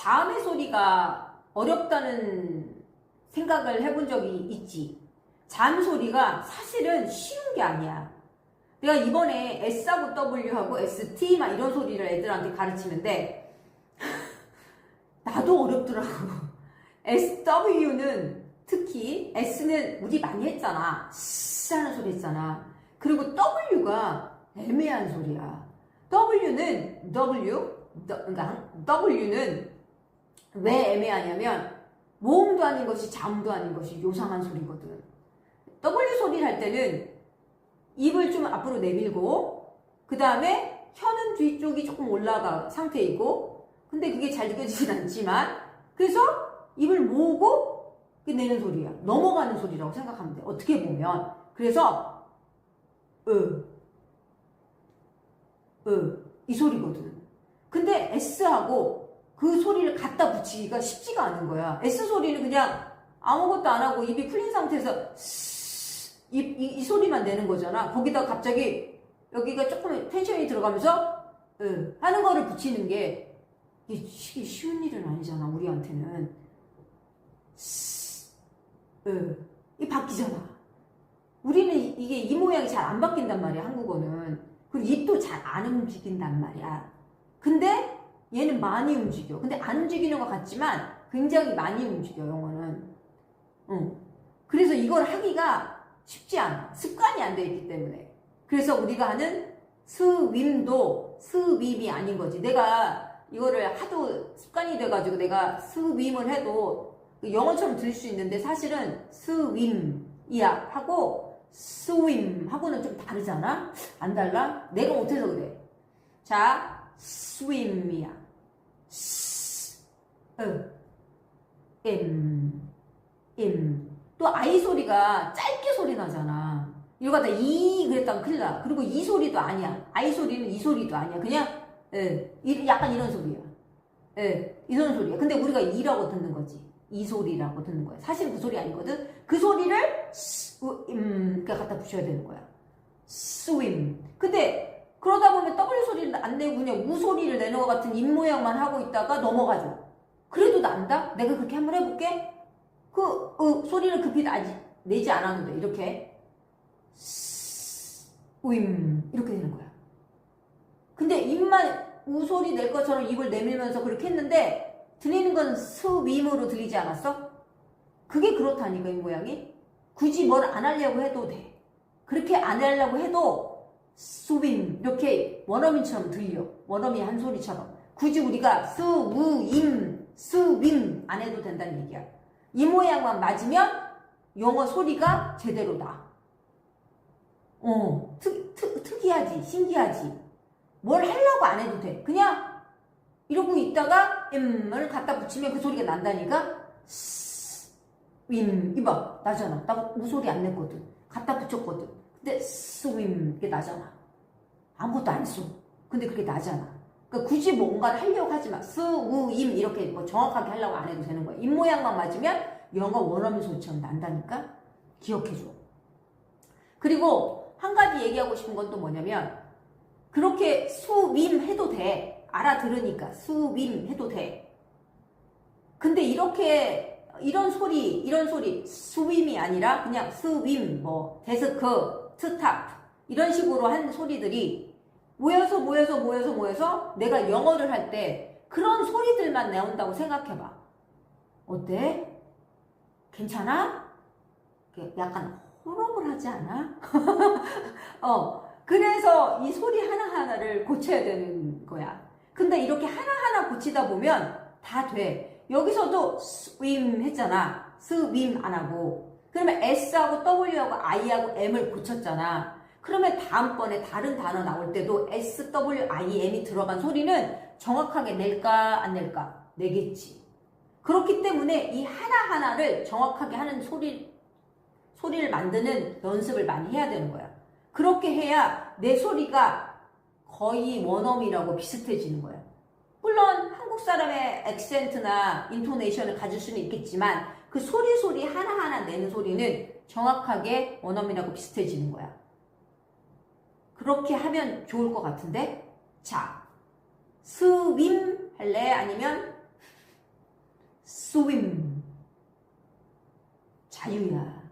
자음의 소리가 어렵다는 생각을 해본 적이 있지. 자음 소리가 사실은 쉬운 게 아니야. 내가 이번에 S하고 W하고 ST 막 이런 소리를 애들한테 가르치는데 나도 어렵더라고. SW는 특히 S는 우리 많이 했잖아. 씨 하는 소리 했잖아. 그리고 W가 애매한 소리야. 그러니까 W는 왜 애매하냐면 모음도 아닌 것이 자음도 아닌 것이 요상한 소리거든. W 소리를 할 때는 입을 좀 앞으로 내밀고 그 다음에 혀는 뒤쪽이 조금 올라가 상태이고 근데 그게 잘 느껴지진 않지만 그래서 입을 모으고 내는 소리야. 넘어가는 소리라고 생각하면 돼. 어떻게 보면. 그래서 이 소리거든. 근데 S하고 그 소리를 갖다 붙이기가 쉽지가 않은 거야. S 소리는 그냥 아무것도 안 하고 입이 풀린 상태에서 이 소리만 내는 거잖아. 거기다 갑자기 여기가 조금 텐션이 들어가면서 하는 거를 붙이는 게 이게 쉬운 일은 아니잖아. 우리한테는 이 바뀌잖아. 우리는 이게 이 모양이 잘 안 바뀐단 말이야. 한국어는. 그리고 입도 잘 안 움직인단 말이야. 근데 얘는 많이 움직여. 근데 안 움직이는 것 같지만 굉장히 많이 움직여. 영어는. 그래서 이걸 하기가 쉽지 않아. 습관이 안 돼 있기 때문에. 그래서 우리가 하는 스윰도 스윰이 아닌 거지. 내가 이거를 하도 습관이 돼가지고 내가 스윰을 해도 영어처럼 들릴 수 있는데 사실은 스윰이야 하고 스윰 하고는 좀 다르잖아? 안 달라? 내가 못해서 그래. 자, 스윰이야. 또 I 소리가 짧게 소리 나잖아. 이거 갖다 이 그랬다면 큰일 나. 그리고 이 소리도 아니야. I 소리는 이 소리도 아니야. 그냥 약간 이런 소리야. 이런 소리야. 근데 우리가 이라고 듣는 거지. 이 소리라고 듣는 거야. 사실은 그 소리 아니거든. 그 소리를 갖다 붙여야 되는 거야. 스윰. 근데 그러다 보면 W 소리를 안 내고 그냥 우 소리를 내는 것 같은 입 모양만 하고 있다가 넘어가죠. 그래도 난다? 내가 그렇게 한번 해볼게. 소리를 급히 내지 않아도 돼. 이렇게. 이렇게 되는 거야. 근데 입만 우소리 낼 것처럼 입을 내밀면서 그렇게 했는데 들리는 건 스윰으로 들리지 않았어? 그게 그렇다니까, 이 모양이. 굳이 뭘 안 하려고 해도 돼. 그렇게 안 하려고 해도 스윰 이렇게 원어민처럼 들려. 원어민 한 소리처럼. 굳이 우리가 스윰 안 해도 된다는 얘기야. 이 모양만 맞으면 영어 소리가 제대로 나. 특이하지, 신기하지. 뭘 하려고 안 해도 돼. 그냥 이러고 있다가 을 갖다 붙이면 그 소리가 난다니까. 이봐, 나잖아. 나 우소리 안 냈거든. 갖다 붙였거든. 근데 스윰 이게 나잖아. 아무것도 안 했어. 근데 그게 나잖아. 그러니까 굳이 뭔가를 하려고 하지 마. 스윰 이렇게 뭐 정확하게 하려고 안 해도 되는 거야. 입 모양만 맞으면 영어 원어민 소리처럼 난다니까. 기억해줘. 그리고 한 가지 얘기하고 싶은 건 또 뭐냐면 그렇게 스윰 해도 돼. 알아들으니까 스윰 해도 돼. 근데 이런 소리 스윰이 아니라 그냥 스윰 데스크, 스탑 이런 식으로 한 소리들이 모여서 내가 영어를 할 때 그런 소리들만 나온다고 생각해봐. 어때? 괜찮아? 약간 호흡을 하지 않아? 그래서 이 소리 하나하나를 고쳐야 되는 거야. 근데 이렇게 하나하나 고치다 보면 다 돼. 여기서도 스윰 했잖아. 스윰 안 하고. 그러면 S하고 W하고 I하고 M을 고쳤잖아. 그러면 다음번에 다른 단어 나올 때도 S, W, I, M이 들어간 소리는 정확하게 낼까 안 낼까? 내겠지. 그렇기 때문에 이 하나하나를 정확하게 하는 소리를 만드는 연습을 많이 해야 되는 거야. 그렇게 해야 내 소리가 거의 원어민이라고 비슷해지는 거야. 물론 한국 사람의 액센트나 인토네이션을 가질 수는 있겠지만 그 소리 하나하나 내는 소리는 정확하게 원어민하고 비슷해지는 거야. 그렇게 하면 좋을 것 같은데? 자, 스윰 할래? 아니면 swim. 자유야.